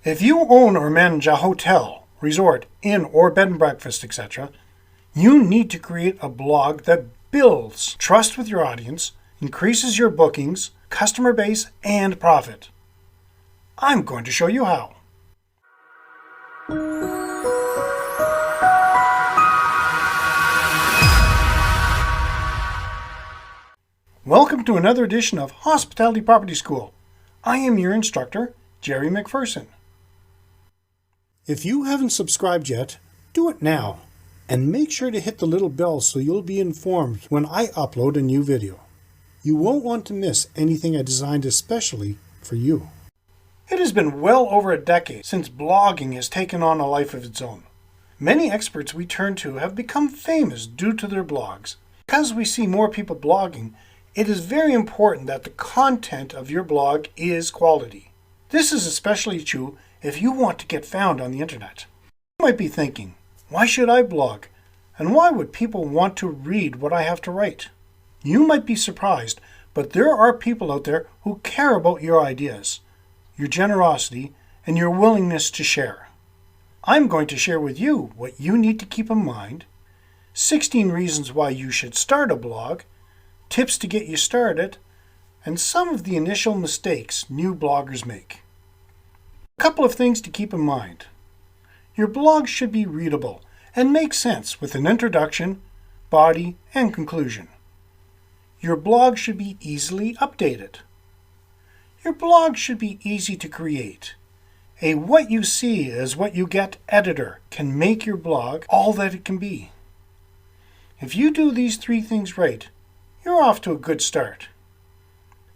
If you own or manage a hotel, resort, inn, or bed and breakfast, etc., you need to create a blog that builds trust with your audience, increases your bookings, customer base, and profit. I'm going to show you how. Welcome to another edition of Hospitality Property School. I am your instructor, Jerry McPherson. If you haven't subscribed yet, do it now. And make sure to hit the little bell so you'll be informed when I upload a new video. You won't want to miss anything I designed especially for you. It has been well over a decade since blogging has taken on a life of its own. Many experts we turn to have become famous due to their blogs. Because we see more people blogging, it is very important that the content of your blog is quality. This is especially true if you want to get found on the internet. You might be thinking, why should I blog? And why would people want to read what I have to write? You might be surprised, but there are people out there who care about your ideas, your generosity, and your willingness to share. I'm going to share with you what you need to keep in mind, 16 reasons why you should start a blog, tips to get you started, and some of the initial mistakes new bloggers make. A couple of things to keep in mind. Your blog should be readable and make sense with an introduction, body, and conclusion. Your blog should be easily updated. Your blog should be easy to create. A what you see is what you get editor can make your blog all that it can be. If you do these three things right, you're off to a good start.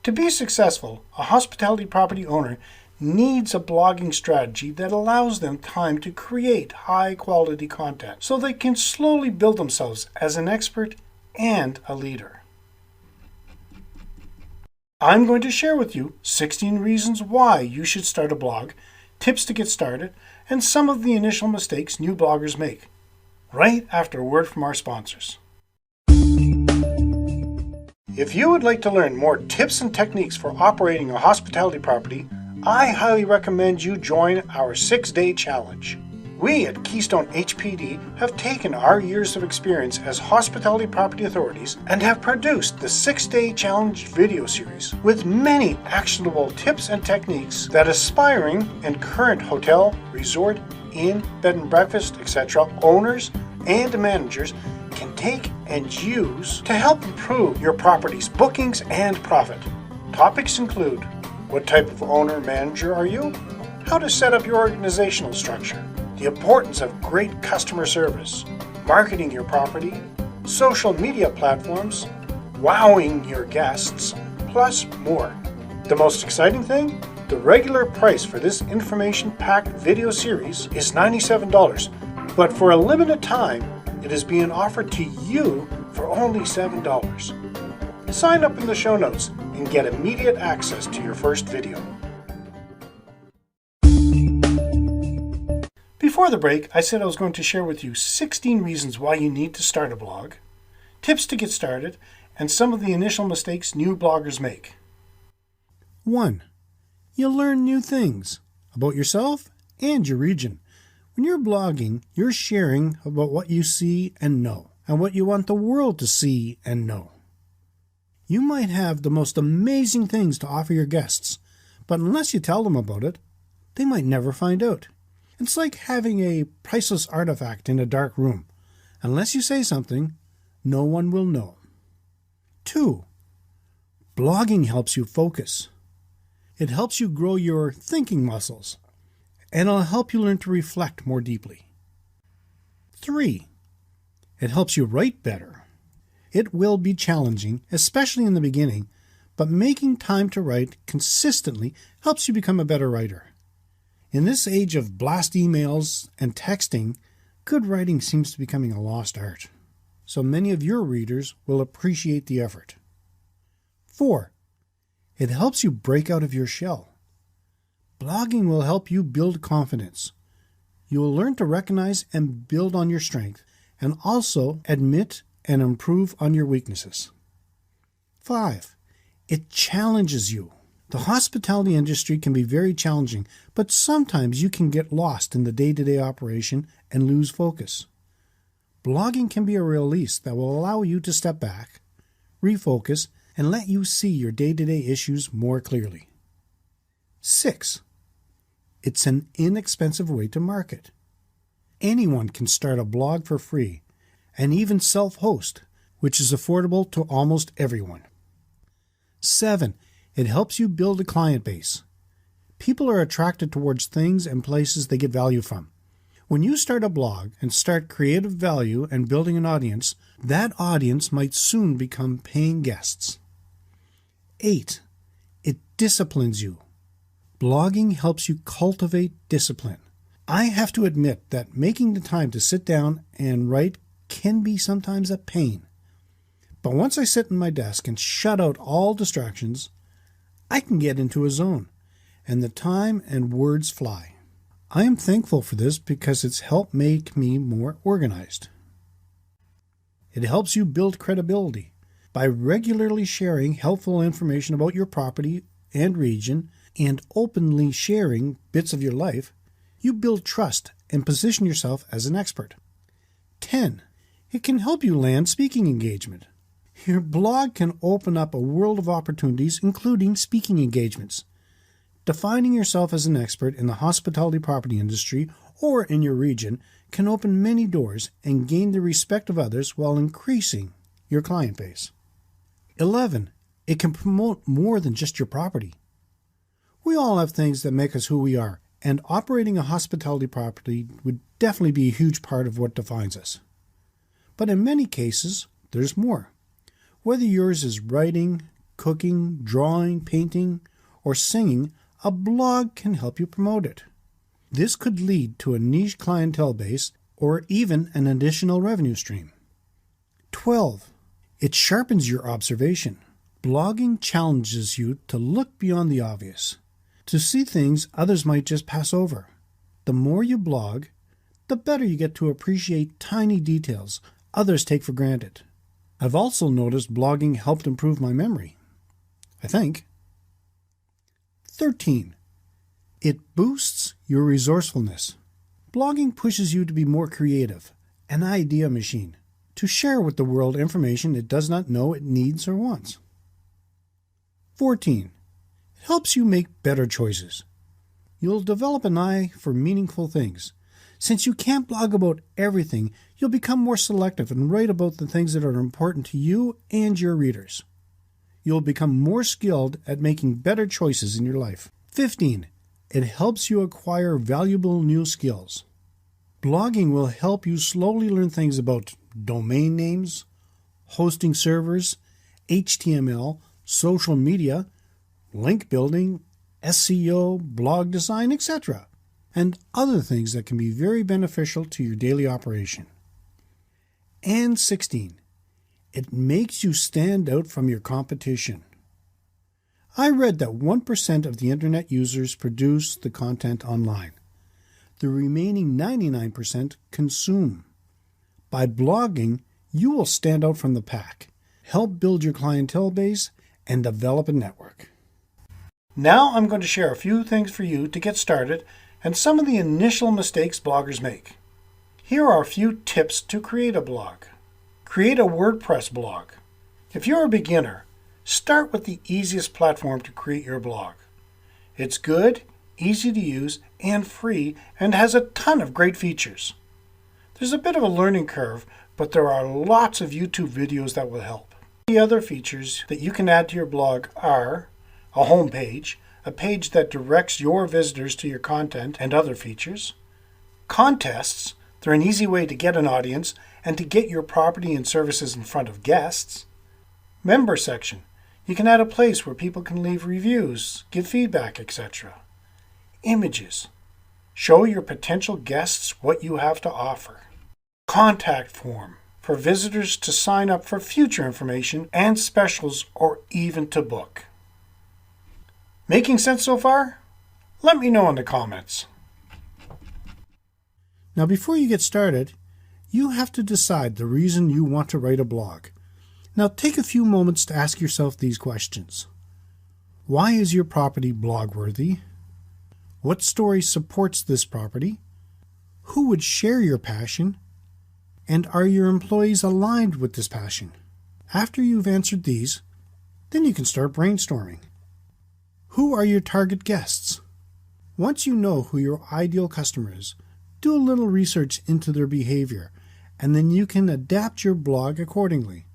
To be successful, a hospitality property owner needs a blogging strategy that allows them time to create high-quality content so they can slowly build themselves as an expert and a leader. I'm going to share with you 16 reasons why you should start a blog, tips to get started, and some of the initial mistakes new bloggers make, right after a word from our sponsors. If you would like to learn more tips and techniques for operating a hospitality property, I highly recommend you join our 6-day challenge. We at Keystone HPD have taken our years of experience as hospitality property authorities and have produced the 6-day challenge video series with many actionable tips and techniques that aspiring and current hotel, resort, inn, bed and breakfast, etc. owners and managers can take and use to help improve your property's bookings and profit. Topics include: what type of owner-manager are you? How to set up your organizational structure, the importance of great customer service, marketing your property, social media platforms, wowing your guests, plus more. The most exciting thing? The regular price for this information-packed video series is $97, but for a limited time, it is being offered to you for only $7. Sign up in the show notes and get immediate access to your first video. Before the break, I said I was going to share with you 16 reasons why you need to start a blog, tips to get started, and some of the initial mistakes new bloggers make. 1. You'll learn new things about yourself and your region. When you're blogging, you're sharing about what you see and know, and what you want the world to see and know. You might have the most amazing things to offer your guests, but unless you tell them about it, they might never find out. It's like having a priceless artifact in a dark room. Unless you say something, no one will know. 2. Blogging helps you focus. It helps you grow your thinking muscles, and it'll help you learn to reflect more deeply. 3. It helps you write better. It will be challenging, especially in the beginning, but making time to write consistently helps you become a better writer. In this age of blast emails and texting, good writing seems to be becoming a lost art. So many of your readers will appreciate the effort. 4. It helps you break out of your shell. Blogging will help you build confidence. You will learn to recognize and build on your strength, and also admit and improve on your weaknesses. 5. It challenges you. The hospitality industry can be very challenging, but sometimes you can get lost in the day-to-day operation and lose focus. Blogging can be a release that will allow you to step back, refocus, and let you see your day-to-day issues more clearly. 6. It's an inexpensive way to market. Anyone can start a blog for free, and even self-host, which is affordable to almost everyone. 7. It helps you build a client base. People are attracted towards things and places they get value from. When you start a blog and start creative value and building an audience, that audience might soon become paying guests. 8. It disciplines you. Blogging helps you cultivate discipline. I have to admit that making the time to sit down and write can be sometimes a pain. But once I sit in my desk and shut out all distractions, I can get into a zone, and the time and words fly. I am thankful for this because it's helped make me more organized. It helps you build credibility. By regularly sharing helpful information about your property and region and openly sharing bits of your life, you build trust and position yourself as an expert. 10. It can help you land speaking engagement. Your blog can open up a world of opportunities, including speaking engagements. Defining yourself as an expert in the hospitality property industry or in your region can open many doors and gain the respect of others while increasing your client base. 11. It can promote more than just your property. We all have things that make us who we are, and operating a hospitality property would definitely be a huge part of what defines us. But in many cases, there's more. Whether yours is writing, cooking, drawing, painting, or singing, a blog can help you promote it. This could lead to a niche clientele base or even an additional revenue stream. 12. It sharpens your observation. Blogging challenges you to look beyond the obvious, to see things others might just pass over. The more you blog, the better you get to appreciate tiny details others take for granted. I've also noticed blogging helped improve my memory, I think. 13. It boosts your resourcefulness. Blogging pushes you to be more creative, an idea machine, to share with the world information it does not know it needs or wants. 14. It helps you make better choices. You'll develop an eye for meaningful things. Since you can't blog about everything, you'll become more selective and write about the things that are important to you and your readers. You'll become more skilled at making better choices in your life. 15. It helps you acquire valuable new skills. Blogging will help you slowly learn things about domain names, hosting servers, HTML, social media, link building, SEO, blog design, etc., and other things that can be very beneficial to your daily operation. And 16. It makes you stand out from your competition. I read that 1% of the internet users produce the content online. The remaining 99% consume. By blogging, you will stand out from the pack, help build your clientele base, and develop a network. Now I'm going to share a few things for you to get started and some of the initial mistakes bloggers make. Here are a few tips to create a blog. Create a WordPress blog. If you're a beginner, start with the easiest platform to create your blog. It's good, easy to use, and free, and has a ton of great features. There's a bit of a learning curve, but there are lots of YouTube videos that will help. The other features that you can add to your blog are a home page, a page that directs your visitors to your content and other features, contests. They're an easy way to get an audience and to get your property and services in front of guests. Member section. You can add a place where people can leave reviews, give feedback, etc. Images. Show your potential guests what you have to offer. Contact form. For visitors to sign up for future information and specials or even to book. Making sense so far? Let me know in the comments. Now before you get started, you have to decide the reason you want to write a blog. Now take a few moments to ask yourself these questions. Why is your property blog-worthy? What story supports this property? Who would share your passion? And are your employees aligned with this passion? After you've answered these, then you can start brainstorming. Who are your target guests? Once you know who your ideal customer is, do a little research into their behavior, and then you can adapt your blog accordingly.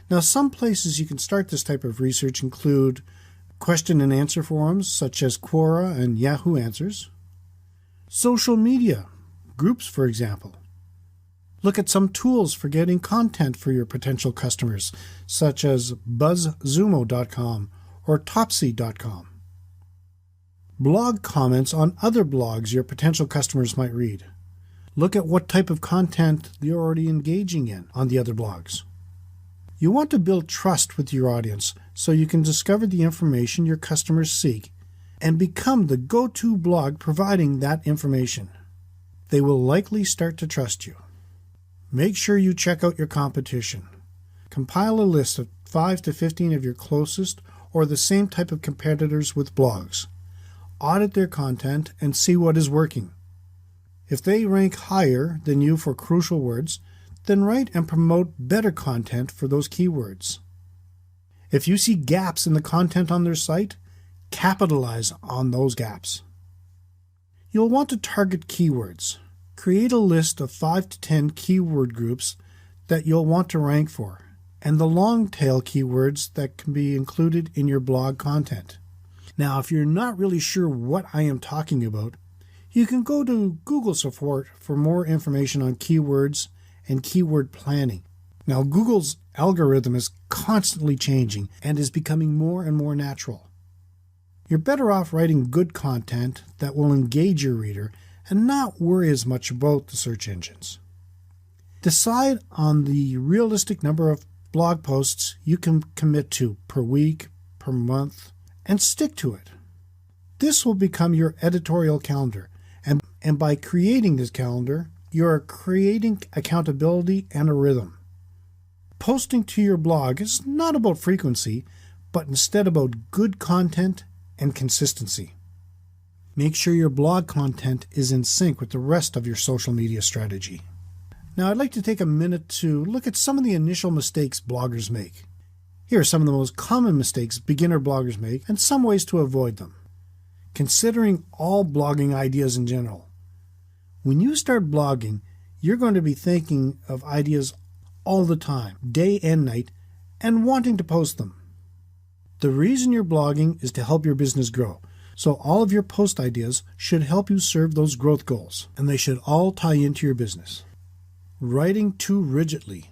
Now, some places you can start this type of research include question and answer forums such as Quora and Yahoo Answers, social media groups, for example. Look at some tools for getting content for your potential customers, such as buzzzumo.com or topsy.com. Blog comments on other blogs your potential customers might read. Look at what type of content you're already engaging in on the other blogs. You want to build trust with your audience so you can discover the information your customers seek and become the go-to blog providing that information. They will likely start to trust you. Make sure you check out your competition. Compile a list of 5 to 15 of your closest or the same type of competitors with blogs. Audit their content and see what is working. If they rank higher than you for crucial words, then write and promote better content for those keywords. If you see gaps in the content on their site, capitalize on those gaps. You'll want to target keywords. Create a list of 5 to 10 keyword groups that you'll want to rank for, and the long tail keywords that can be included in your blog content. Now, if you're not really sure what I am talking about, you can go to Google support for more information on keywords and keyword planning. Now, Google's algorithm is constantly changing and is becoming more and more natural. You're better off writing good content that will engage your reader and not worry as much about the search engines. Decide on the realistic number of blog posts you can commit to per week, per month, and stick to it. This will become your editorial calendar, and by creating this calendar, you are creating accountability and a rhythm. Posting to your blog is not about frequency, but instead about good content and consistency. Make sure your blog content is in sync with the rest of your social media strategy. Now, I'd like to take a minute to look at some of the initial mistakes bloggers make. Here are some of the most common mistakes beginner bloggers make and some ways to avoid them. Considering all blogging ideas in general. When you start blogging, you're going to be thinking of ideas all the time, day and night, and wanting to post them. The reason you're blogging is to help your business grow. So all of your post ideas should help you serve those growth goals, and they should all tie into your business. Writing too rigidly.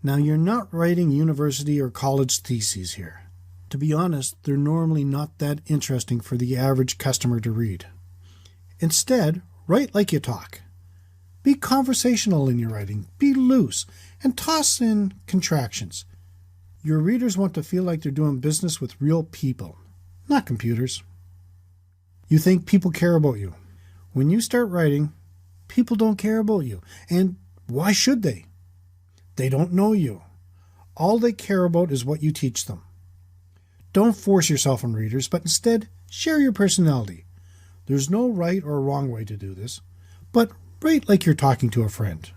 Now, you're not writing university or college theses here. To be honest, they're normally not that interesting for the average customer to read. Instead, write like you talk. Be conversational in your writing, be loose, and toss in contractions. Your readers want to feel like they're doing business with real people, not computers. You think people care about you. When you start writing, people don't care about you. And why should they? They don't know you. All they care about is what you teach them. Don't force yourself on readers, but instead share your personality. There's no right or wrong way to do this, but write like you're talking to a friend.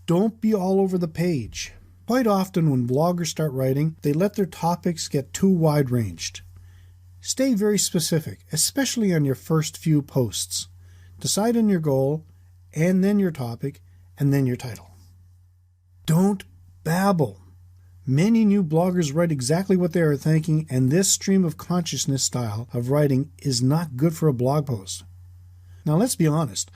Don't be all over the page. Quite often when bloggers start writing, they let their topics get too wide-ranged. Stay very specific, especially on your first few posts. Decide on your goal, and then your topic, and then your title. Don't babble. Many new bloggers write exactly what they are thinking, and this stream of consciousness style of writing is not good for a blog post. Now, let's be honest.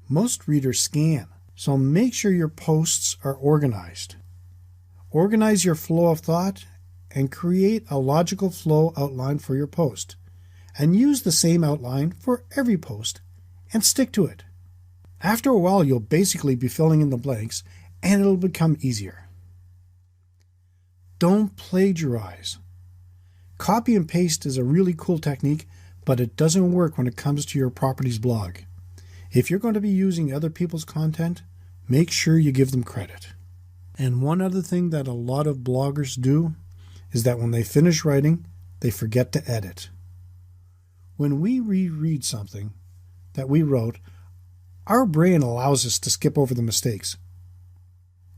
Most readers scan, so make sure your posts are organized. Organize your flow of thought and create a logical flow outline for your post. And use the same outline for every post and stick to it. After a while, you'll basically be filling in the blanks and it'll become easier. Don't plagiarize. Copy and paste is a really cool technique, but it doesn't work when it comes to your property's blog. If you're going to be using other people's content, make sure you give them credit. And one other thing that a lot of bloggers do is that when they finish writing, they forget to edit. When we reread something that we wrote, our brain allows us to skip over the mistakes.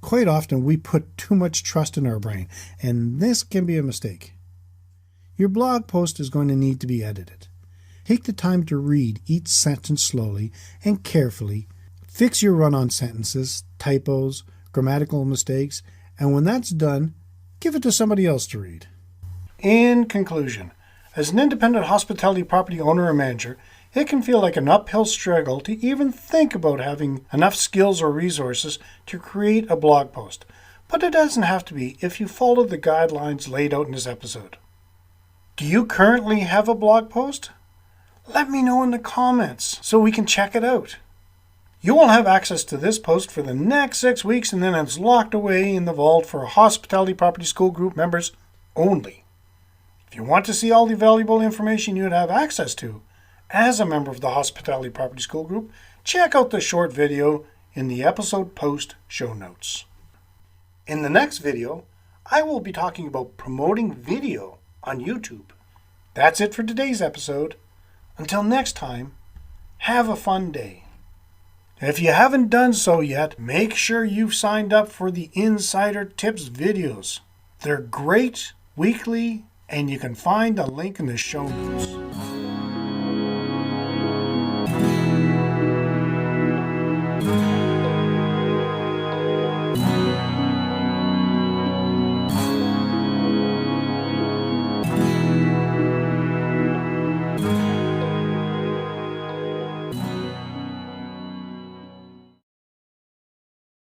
Quite often we put too much trust in our brain, and this can be a mistake. Your blog post is going to need to be edited. Take the time to read each sentence slowly and carefully. Fix your run-on sentences, typos, grammatical mistakes, and when that's done, give it to somebody else to read. In conclusion, as an independent hospitality property owner or manager, it can feel like an uphill struggle to even think about having enough skills or resources to create a blog post. But it doesn't have to be if you follow the guidelines laid out in this episode. Do you currently have a blog post? Let me know in the comments so we can check it out. You will have access to this post for the next 6 weeks, and then it's locked away in the vault for Hospitality Property School Group members only. If you want to see all the valuable information you'd have access to as a member of the Hospitality Property School Group, check out the short video in the episode post show notes. In the next video, I will be talking about promoting video on YouTube. That's it for today's episode. Until next time, have a fun day. If you haven't done so yet, make sure you've signed up for the Insider Tips videos. They're great, weekly, and you can find a link in the show notes.